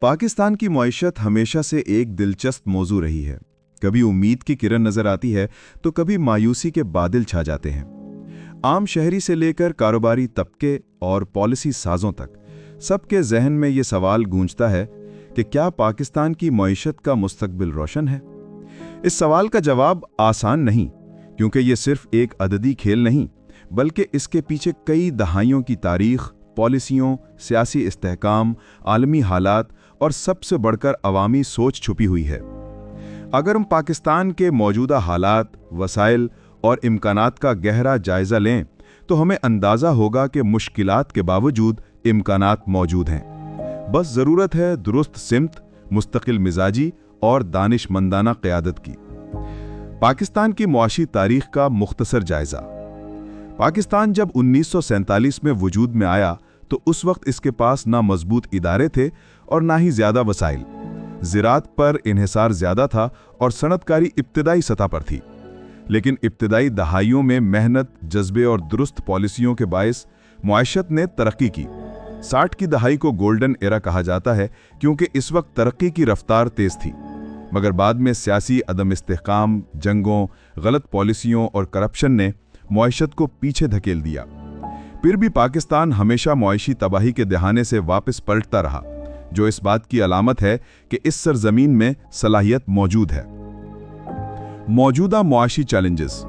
पाकिस्तान की मईशत हमेशा से एक दिलचस्प मौजू रही है। कभी उम्मीद की किरण नजर आती है तो कभी मायूसी के बादल छा जाते हैं। आम शहरी से लेकर कारोबारी तबके और पॉलिसी साजों तक सबके जहन में ये सवाल गूंजता है कि क्या पाकिस्तान की मईशत का मुस्तकबिल रोशन है। इस सवाल का जवाब आसान नहीं, क्योंकि ये सिर्फ एक अददी खेल नहीं, बल्कि इसके पीछे कई दहाइयों की तारीख, पॉलिसियों, सियासी इस्तेहकाम, आलमी हालात और सबसे बढ़कर अवामी सोच छुपी हुई है। अगर हम पाकिस्तान के मौजूदा हालात, वसाइल और इम्कानात का गहरा जायजा लें तो हमें अंदाज़ा होगा कि मुश्किलात के बावजूद इम्कानात मौजूद हैं। बस ज़रूरत है दुरुस्त सिमत, मुस्तकिल मिजाजी और दानिशमंदाना क़यादत की। पाकिस्तान की मुआशी तारीख का मुख्तसर जायज़ा। पाकिस्तान जब 1947 में वजूद में आया तो उस वक्त इसके पास ना मजबूत इदारे थे और ना ही ज़्यादा वसाइल। ज़राअत पर इन्हिसार ज़्यादा था और सनतकारी इब्तदाई सतह पर थी। लेकिन इब्तदाई दहाइयों में मेहनत, जज्बे और दुरुस्त पॉलिसियों के बायस मुआशत ने तरक्की की। 60 की दहाई को गोल्डन एरा कहा जाता है, क्योंकि इस वक्त तरक्की की रफ्तार तेज थी। मगर बाद में सियासी अदम इस्तेहकाम, जंगों, गलत पॉलिसियों और करप्शन ने मुआशत को पीछे धकेल दिया। फिर भी पाकिस्तान हमेशा मुआशी तबाही के दहाने से वापस पलटता रहा, जो इस बात की अलामत है कि इस सरजमीन में सलाहियत मौजूद है। मौजूदा मुआशी चैलेंजेस।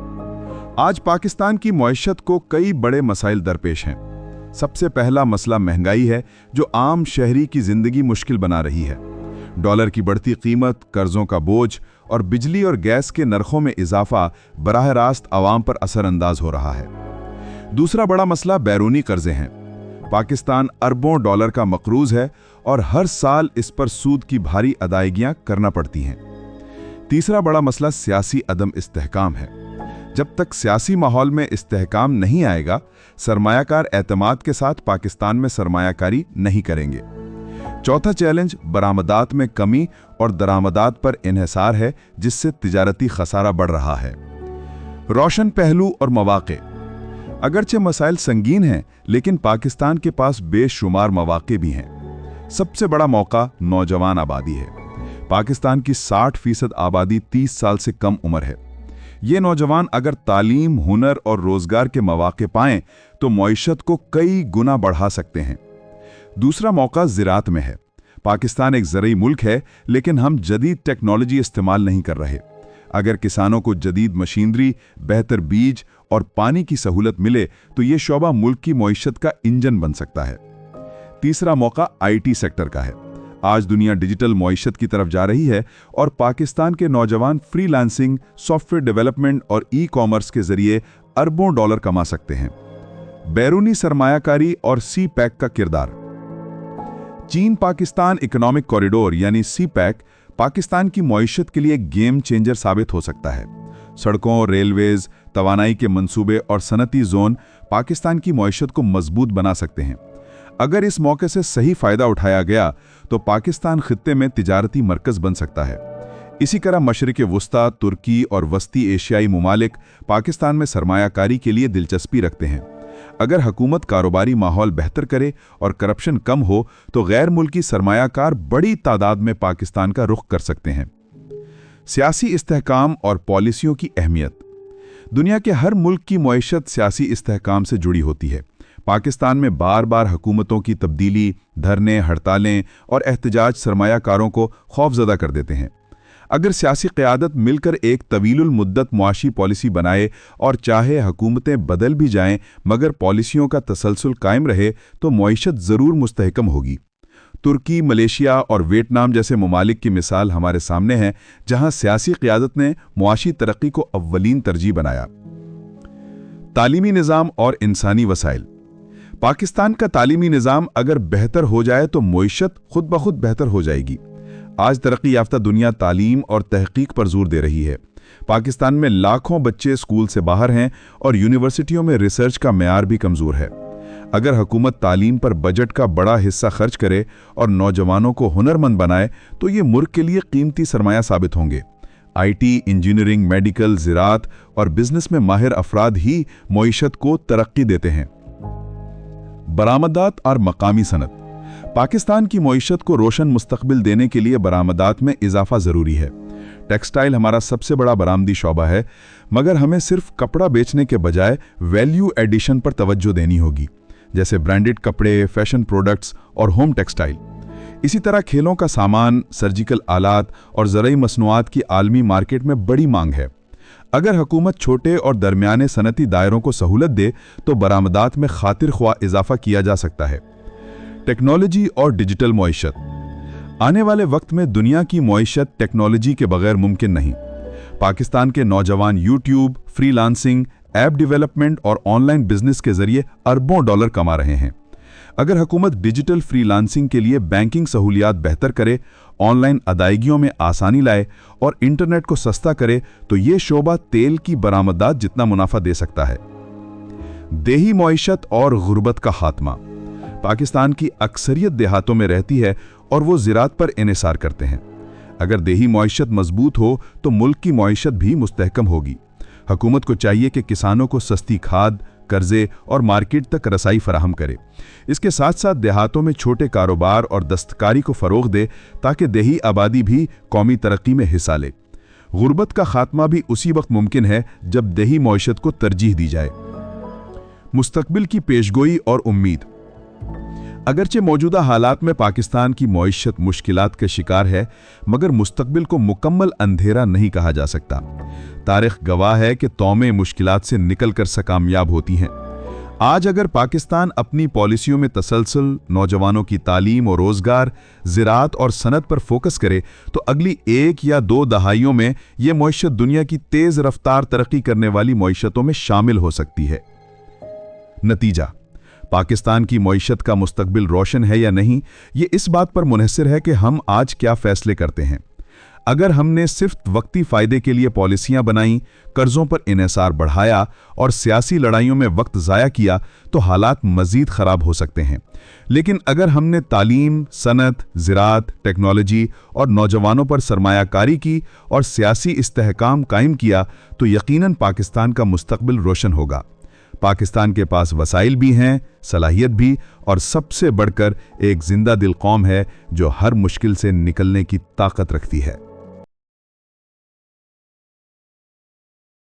आज पाकिस्तान की मुआशत को कई बड़े मसाइल दरपेश हैं। सबसे पहला मसला महंगाई है, जो आम शहरी की जिंदगी मुश्किल बना रही है। डॉलर की बढ़ती कीमत, कर्जों का बोझ और बिजली और गैस के नरखों में इजाफा बराह रास्त आवाम पर असरअंदाज हो रहा है। दूसरा बड़ा मसला बैरूनी कर्जे हैं। पाकिस्तान अरबों डॉलर का मकरूज है और हर साल इस पर सूद की भारी अदायगियां करना पड़ती हैं। तीसरा बड़ा मसला सियासी अदम इस्तेहकाम है। जब तक सियासी माहौल में इस्तेहकाम नहीं आएगा, सरमायाकार एतमाद के साथ पाकिस्तान में सरमायाकारी नहीं करेंगे। चौथा चैलेंज बरामदात में कमी और दरामदात पर इन्हिसार है, जिससे तिजारती खसारा बढ़ रहा है। रोशन पहलू और मौक़े। अगरचे मसाइल संगीन हैं, लेकिन पाकिस्तान के पास बेशुमार मौक़े भी हैं। सबसे बड़ा मौका नौजवान आबादी है। पाकिस्तान की 60% आबादी 30 साल से कम उम्र है। ये नौजवान अगर तालीम, हुनर और रोजगार के मौक़े पाएं तो मईशत को कई गुना बढ़ा सकते हैं। दूसरा मौका ज़राअत में है। पाकिस्तान एक ज़रई मुल्क है, लेकिन हम जदीद टेक्नोलॉजी इस्तेमाल नहीं कर रहे। अगर किसानों को जदीद मशीनरी, बेहतर बीज और पानी की सहूलत मिले तो ये शोबा मुल्क की मईशत का इंजन बन सकता है। तीसरा मौका IT सेक्टर का है। आज दुनिया डिजिटल मईशत की तरफ जा रही है और पाकिस्तान के नौजवान फ्रीलांसिंग, सॉफ्टवेयर डेवलपमेंट और ई-कॉमर्स के जरिए अरबों डॉलर कमा सकते हैं। बैरूनी सरमायाकारी और CPEC का किरदार। चीन पाकिस्तान इकोनॉमिक कॉरिडोर यानी CPEC पाकिस्तान की मईशत के लिए गेम चेंजर साबित हो सकता है। सड़कों, रेलवेज, तवानाई के मंसूबे और सनती जोन पाकिस्तान की मईशत को मजबूत बना सकते हैं। अगर इस मौके से सही फायदा उठाया गया तो पाकिस्तान खित्ते में तिजारती मरकज बन सकता है। इसी तरह मशरिक़ वस्ता, तुर्की और वस्ती एशियाई मुमालिक पाकिस्तान में सरमायाकारी के लिए दिलचस्पी रखते हैं। अगर हुकूमत कारोबारी माहौल बेहतर करे और करप्शन कम हो तो गैर मुल्की सरमायाकार बड़ी तादाद में पाकिस्तान का रुख कर सकते हैं। सियासी इस्तेहकाम और पॉलिसियों की अहमियत। दुनिया के हर मुल्क की मईशत सियासी इस्तेहकाम से जुड़ी होती है। पाकिस्तान में बार बार हुकूमतों की तब्दीली, धरने, हड़तालें और एहतजाज सरमायाकारों को खौफजदा कर देते हैं। अगर सियासी क़यादत मिलकर एक तवीलुल मुद्दत मुआशी पॉलिसी बनाए और चाहे हुकूमतें बदल भी जाएं मगर पॉलिसियों का तसलसल कायम रहे तो मईशत ज़रूर मुस्तहकम होगी। तुर्की, मलेशिया और वियतनाम जैसे ममालिक की मिसाल हमारे सामने है, जहां सियासी क़यादत ने मुआशी तरक्की को अव्वलीन तरजीह बनाया। तालीमी निज़ाम और इंसानी वसाइल। पाकिस्तान का तालीमी निज़ाम अगर बेहतर हो जाए तो मईशत खुद ब खुद बेहतर हो जाएगी। आज तरक्की याफ्ता दुनिया तालीम और तहकीक पर जोर दे रही है। पाकिस्तान में लाखों बच्चे स्कूल से बाहर हैं और यूनिवर्सिटियों में रिसर्च का मेयार भी कमज़ोर है। अगर हुकूमत तालीम पर बजट का बड़ा हिस्सा खर्च करे और नौजवानों को हुनरमंद बनाए तो ये मुल्क के लिए कीमती सरमाया साबित होंगे। IT, इंजीनियरिंग, मेडिकल, ज़राअत और बिजनेस में माहिर अफराद ही मईशत को तरक्की देते हैं। बरामदात और मकामी सनत। पाकिस्तान की मईशत को रोशन मुस्तकबिल देने के लिए बरामदात में इजाफा ज़रूरी है। टेक्सटाइल हमारा सबसे बड़ा बरामदी शोबा है, मगर हमें सिर्फ कपड़ा बेचने के बजाय वैल्यू एडिशन पर तवज्जो देनी होगी, जैसे ब्रांडेड कपड़े, फैशन प्रोडक्ट्स और होम टेक्सटाइल। इसी तरह खेलों का सामान, सर्जिकल आलात और ज़रई मसनूआत की आलमी मार्केट में बड़ी मांग है। अगर हुकूमत छोटे और दरमियाने सनती दायरों को सहूलत दे तो बरामदात में खातिर ख्वाह इजाफा किया जा सकता है। टेक्नोलॉजी और डिजिटल मईशत। आने वाले वक्त में दुनिया की मईशत टेक्नोलॉजी के बगैर मुमकिन नहीं। पाकिस्तान के नौजवान यूट्यूब, फ्रीलांसिंग, ऐप डेवलपमेंट और ऑनलाइन बिजनेस के जरिए अरबों डॉलर कमा रहे हैं। अगर हुकूमत डिजिटल फ्रीलांसिंग के लिए बैंकिंग सहूलियात बेहतर करे, ऑनलाइन अदायगियों में आसानी लाए और इंटरनेट को सस्ता करे तो ये शोबा तेल की बरामदात जितना मुनाफा दे सकता है। देही मईशत और गुर्बत का खात्मा। पाकिस्तान की अक्सरियत देहातों में रहती है और वो ज़राअत पर इन्हिसार करते हैं। अगर देही मईशत मजबूत हो तो मुल्क की मईशत भी मुस्तहकम होगी। हुकूमत को चाहिए कि किसानों को सस्ती खाद, कर्जे और मार्केट तक रसाई फराहम करे। इसके साथ साथ देहातों में छोटे कारोबार और दस्तकारी को फ़रोग़ दे ताकि देही आबादी भी कौमी तरक्की में हिस्सा ले। गुर्बत का खात्मा भी उसी वक्त मुमकिन है जब देही मईशत को तरजीह दी जाए। मुस्तकबिल की पेशगोई और उम्मीद। अगरचे मौजूदा हालात में पाकिस्तान की मईशत मुश्किलात के शिकार है, मगर मुस्तकबिल को मुकम्मल अंधेरा नहीं कहा जा सकता। तारीख गवाह है कि कौमें मुश्किलात से निकलकर कामयाब होती हैं। आज अगर पाकिस्तान अपनी पॉलिसियों में तसलसल, नौजवानों की तालीम और रोज़गार, ज़राअत और सनत पर फोकस करे तो अगली 1 या 2 दहाइयों में ये मईशत दुनिया की तेज़ रफ्तार तरक्की करने वाली मईशतों में शामिल हो सकती है। नतीजा: पाकिस्तान की मईशत का मुस्तकबिल रोशन है या नहीं, ये इस बात पर मुनहसर है कि हम आज क्या फैसले करते हैं। अगर हमने सिर्फ वक्ती फ़ायदे के लिए पॉलिसियां बनाई, कर्ज़ों पर इन्हिसार बढ़ाया और सियासी लड़ाइयों में वक्त ज़ाया किया तो हालात मज़ीद ख़राब हो सकते हैं। लेकिन अगर हमने तालीम, सनत, ज़राअत, टेक्नोलॉजी और नौजवानों पर सरमायाकारी की और सियासी इस्तेहकाम कायम किया तो यकीनन पाकिस्तान का मुस्तकबिल रोशन होगा। पाकिस्तान के पास वसाइल भी हैं, सलाहियत भी, और सबसे बढ़कर एक जिंदा दिल कौम है जो हर मुश्किल से निकलने की ताकत रखती है।